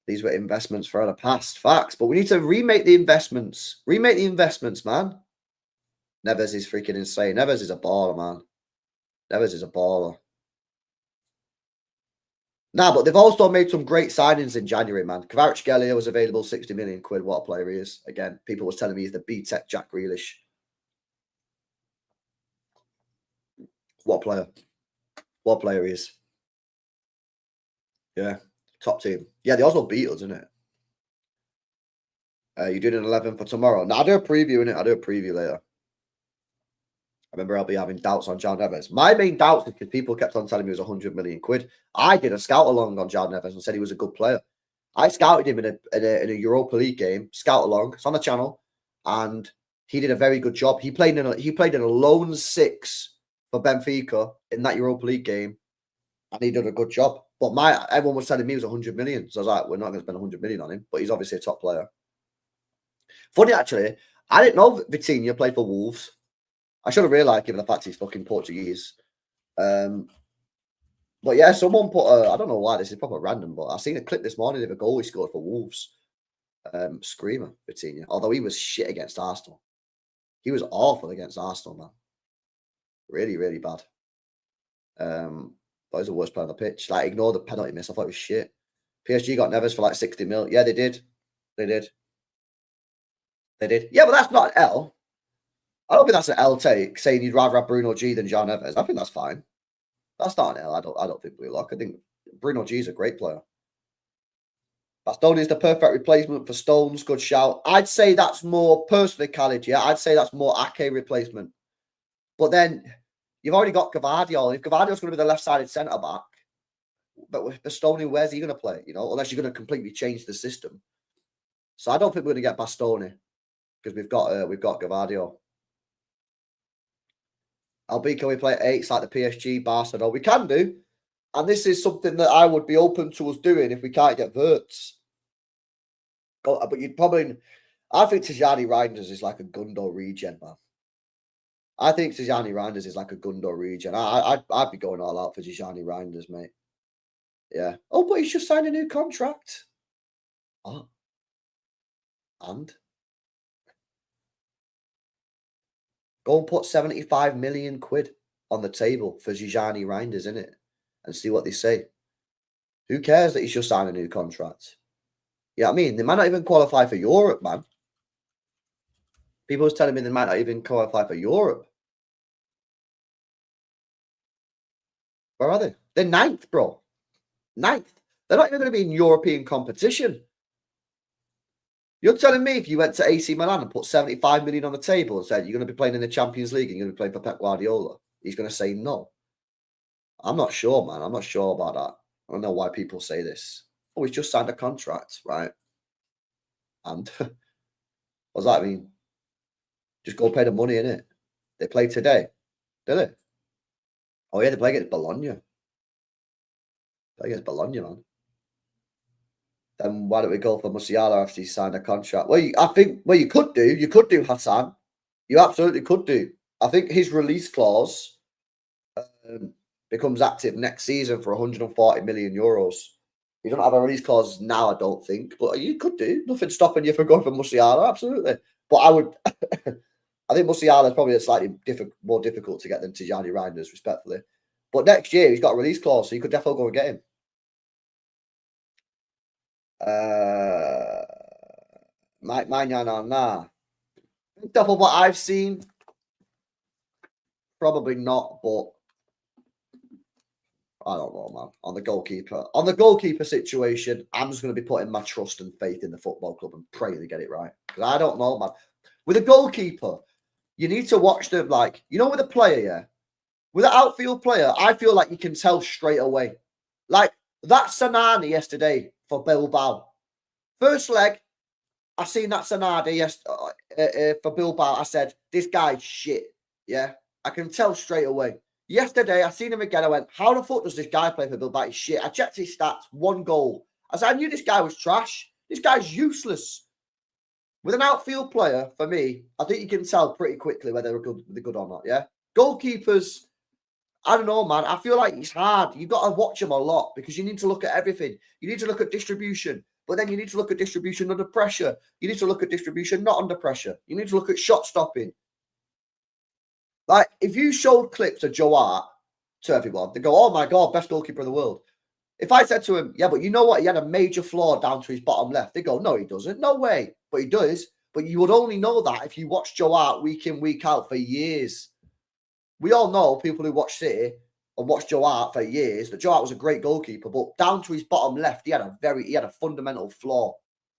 These were investments for the past. Facts. But we need to remake the investments. Remake the investments, man. Neves is freaking insane. Neves is a baller, man. Neves is a baller. Nah, but they've also made some great signings in January, man. Kvaratskhelia was available, 60 million quid. What a player he is. Again, people was telling me he's the B-Tech Jack Grealish. What player? What player he is. Yeah. Top team. Yeah, they also beat us, isn't it? You did an 11 for tomorrow. No, I'll do a preview, innit? I'll do a preview later. I remember I'll be having doubts on João Neves. My main doubts is because people kept on telling me it was 100 million quid. I did a scout along on João Neves and said he was a good player. I scouted him in a Europa League game, scout along. It's on the channel, and he did a very good job. He played in a lone 6 for Benfica in that Europa League game, and he did a good job. But everyone was telling me he was 100 million. So I was like, we're not going to spend 100 million on him, but he's obviously a top player. Funny, actually, I didn't know Vitinha played for Wolves. I should have realised, given the fact he's fucking Portuguese. But yeah, someone put I don't know why, this is proper random, but I seen a clip this morning of a goal he scored for Wolves. Screamer, Vitinha. Although he was shit against Arsenal. He was awful against Arsenal, man. Really, really bad. That was the worst player on the pitch. Like, ignore the penalty miss. I thought it was shit. PSG got Neves for like 60 mil. Yeah, they did. They did. Yeah, but that's not an L. I don't think that's an L take, saying you'd rather have Bruno G than João Neves. I think that's fine. That's not an L. I don't think we look. I think Bruno G is a great player. Bastoni is the perfect replacement for Stones. Good shout. I'd say that's more, personally, Khalid, yeah, I'd say that's more Ake replacement. But then you've already got Gvardiol. If Gvardiol's going to be the left-sided centre-back, but with Bastoni, where's he going to play? You know, unless you're going to completely change the system. So I don't think we're going to get Bastoni because we've got Gvardiol. Albeit, can we play 8s like the PSG, Barcelona? We can do. And this is something that I would be open to us doing if we can't get Wirtz. But you'd probably... I think Tijani Reinders is like a Gundo regen, man. I think Tijani Reinders is like a Gundo regen. I'd be going all out for Tijani Reinders, mate. Yeah. Oh, but he's just signed a new contract. Oh. And? Go and put 75 million quid on the table for Tijani Reinders, innit? And see what they say. Who cares that he's just signed a new contract? Yeah, I mean, they might not even qualify for Europe, man. People was telling me they might not even qualify for Europe. Where are they? They're 9th, bro. 9th. They're not even going to be in European competition. You're telling me if you went to AC Milan and put 75 million on the table and said you're going to be playing in the Champions League and you're going to be playing for Pep Guardiola, he's going to say no. I'm not sure, man. I'm not sure about that. I don't know why people say this. Oh, he's just signed a contract, right? And what does that mean? Just go pay the money, innit? They play today, did they? Oh, yeah, they play against Bologna. Play against Bologna, man. Then why don't we go for Musiala after he signed a contract? Well, I think, you could do Hassan. You absolutely could do. I think his release clause becomes active next season for 140 million euros. You don't have a release clause now, I don't think, but you could do. Nothing stopping you from going for Musiala, absolutely. But I would, I think Musiala is probably a slightly more difficult to get than Tijani Reinders, respectfully. But next year he's got a release clause, so you could definitely go and get him. Nah. Stuff of what I've seen, probably not, but I don't know, man. On the goalkeeper situation, I'm just going to be putting my trust and faith in the football club and pray they get it right. Because I don't know, man. With a goalkeeper, you need to watch them like, with a player, yeah? With an outfield player, I feel like you can tell straight away. Like that Sanani yesterday for Bilbao. First leg, I seen that Sanani for Bilbao. I said, this guy's shit. Yeah, I can tell straight away. Yesterday, I seen him again. I went, how the fuck does this guy play for Bilbao? He's shit. I checked his stats, 1 goal. I said, I knew this guy was trash. This guy's useless. With an outfield player, for me, I think you can tell pretty quickly whether they're good or not, yeah? Goalkeepers, I don't know, man. I feel like it's hard. You've got to watch them a lot because you need to look at everything. You need to look at distribution, but then you need to look at distribution under pressure. You need to look at distribution not under pressure. You need to look at shot stopping. Like, if you showed clips of Joe Hart to everyone, they go, oh my God, best goalkeeper in the world. If I said to him, yeah, but you know what? He had a major flaw down to his bottom left. They go, no, he doesn't. No way. But he does. But you would only know that if you watch Joe Hart week in, week out for years. We all know, people who watch City and watch Joe Hart for years, that Joe Hart was a great goalkeeper, but down to his bottom left, he had a fundamental flaw.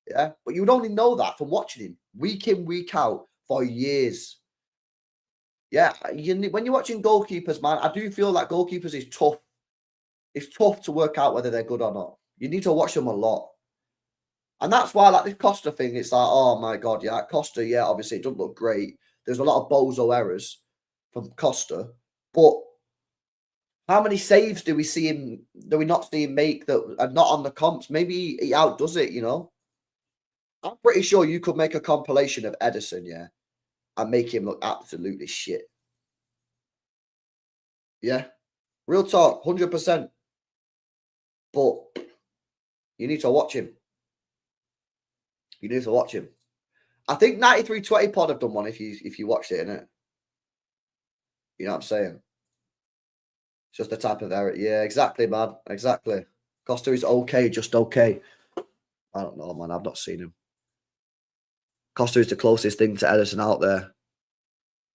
Yeah. But you would only know that from watching him week in, week out for years. Yeah. When you're watching goalkeepers, man, I do feel like goalkeepers is tough. It's tough to work out whether they're good or not. You need to watch them a lot. And that's why, like, this Costa thing, it's like, oh my God, yeah, Costa, yeah, obviously it doesn't look great. There's a lot of bozo errors from Costa. But how many saves do we not see him make that are not on the comps? Maybe he outdoes it, I'm pretty sure you could make a compilation of Edison, yeah, and make him look absolutely shit. Yeah. Real talk, 100%. But you need to watch him. You need to watch him. I think 9320 Pod have done one if you watched it, innit? You know what I'm saying? It's just the type of error. Yeah, exactly, man. Exactly. Costa is okay, just okay. I don't know, man. I've not seen him. Costa is the closest thing to Edison out there.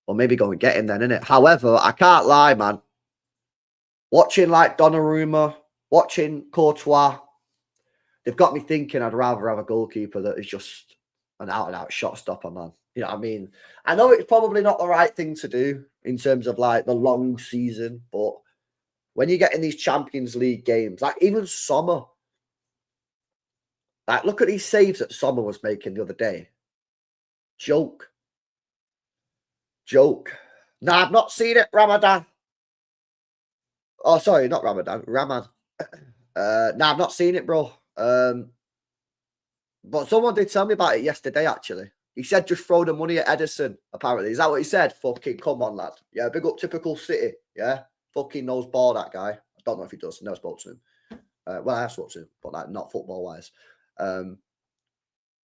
Or maybe go and get him then, innit? However, I can't lie, man. Watching like Donnarumma, watching Courtois, they've got me thinking I'd rather have a goalkeeper that is just an out-and-out shot stopper, man. You know what I mean? I know it's probably not the right thing to do in terms of like the long season, but when you get in these Champions League games, like even Sommer, like look at these saves that Sommer was making the other day. Joke. No, I've not seen it, Ramadan. Oh, sorry, not Ramadan. Raman. No, I've not seen it, bro. But someone did tell me about it yesterday, actually. He said just throw the money at Edison, apparently. Is that what he said? Fucking come on, lad. Yeah, big up typical City. Yeah. Fucking knows ball, that guy. I don't know if he does. I never spoke to him. Well, I have spoke to him, but like not football-wise.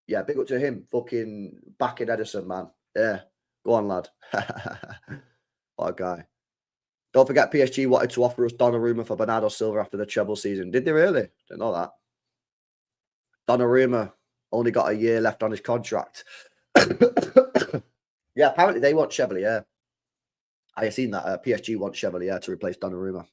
Yeah, big up to him. Fucking backing Edison, man. Yeah. Go on, lad. What a guy. Don't forget PSG wanted to offer us Donnarumma for Bernardo Silva after the treble season. Did they really? Didn't know that. Donnarumma. Only got a year left on his contract. Yeah, apparently they want Chevalier. I have seen that PSG wants Chevalier to replace Donnarumma.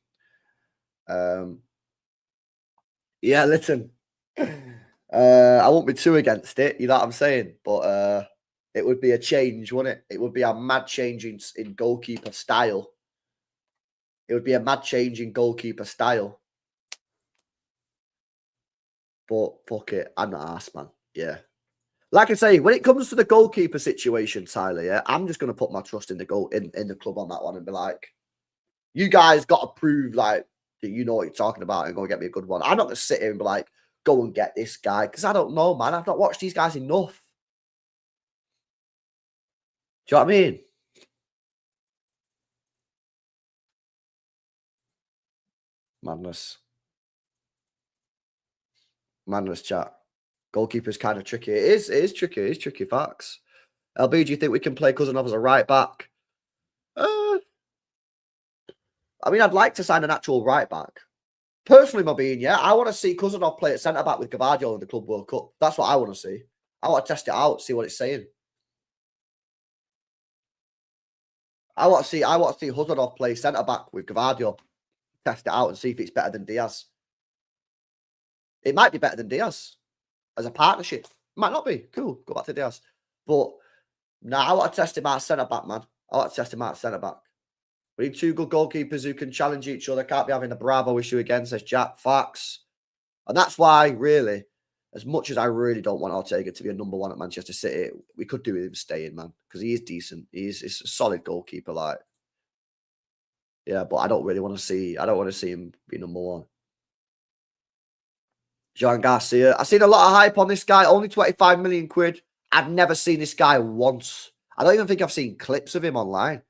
Yeah, listen. I won't be too against it, you know what I'm saying? But it would be a change, wouldn't it? It would be a mad change in goalkeeper style. It would be a mad change in goalkeeper style. But fuck it, I'm not arsed, man. Yeah. Like I say, when it comes to the goalkeeper situation, Tyler, yeah, I'm just gonna put my trust in the club on that one and be like, you guys got to prove like that you know what you're talking about and go and get me a good one. I'm not gonna sit here and be like, go and get this guy because I don't know, man. I've not watched these guys enough. Do you know what I mean? Madness. Madness, chat. Goalkeeper's kind of tricky. It is tricky. It is tricky facts. LB, do you think we can play Cousinov as a right back? I mean, I'd like to sign an actual right back. Personally, Mobeen, yeah, I want to see Cousinov play at centre back with Gavardio in the Club World Cup. That's what I want to see. I want to test it out, see what it's saying. I want to see Huzanov play centre back with Gavardio, test it out and see if it's better than Diaz. It might be better than Diaz as a partnership. Might not be. Cool. Go back to Diaz. But I want to test him out centre back, man. I want to test him out centre back. We need two good goalkeepers who can challenge each other. Can't be having a Bravo issue again, says Jack. Facts. And that's why, really, as much as I really don't want Ortega to be a number one at Manchester City, we could do with him staying, man, because he is decent. He's a solid goalkeeper, like. Yeah, but I don't want to see him be number one. Jean Garcia. I've seen a lot of hype on this guy. Only 25 million quid. I've never seen this guy once. I don't even think I've seen clips of him online.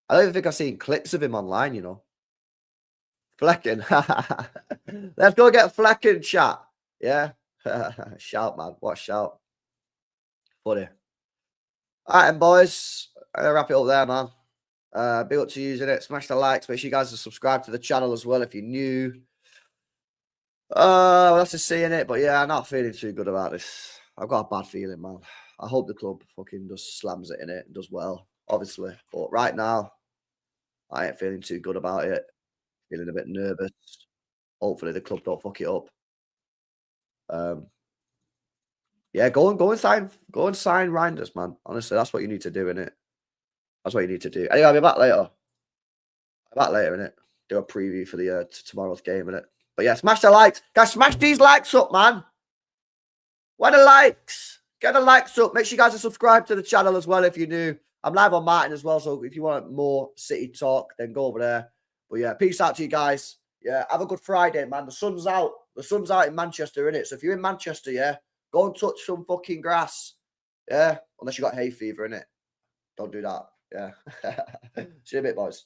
You know. Flecken. Let's go get Flecken, chat. Yeah. Shout, man. What a shout. Funny. All right, boys. I'll wrap it up there, man. Big up to you using it. Smash the likes. Make sure you guys are subscribed to the channel as well if you're new. That's just seeing it. But yeah, I'm not feeling too good about this. I've got a bad feeling, man. I hope the club fucking just slams it in it and does well, obviously. But right now, I ain't feeling too good about it. Feeling a bit nervous. Hopefully the club don't fuck it up. Yeah, go and sign Reinders, man. Honestly, that's what you need to do, innit? That's what you need to do. Anyway, I'll be back later. Innit? Do a preview for the tomorrow's game, innit? But yeah, smash the likes. Guys, smash these likes up, man. Where the likes? Get the likes up. Make sure you guys are subscribed to the channel as well if you're new. I'm live on Martin as well, so if you want more City talk, then go over there. But yeah, peace out to you guys. Yeah, have a good Friday, man. The sun's out. The sun's out in Manchester, innit? So if you're in Manchester, yeah, go and touch some fucking grass. Yeah, unless you got hay fever, innit? Don't do that. Yeah. See you in a bit, boys.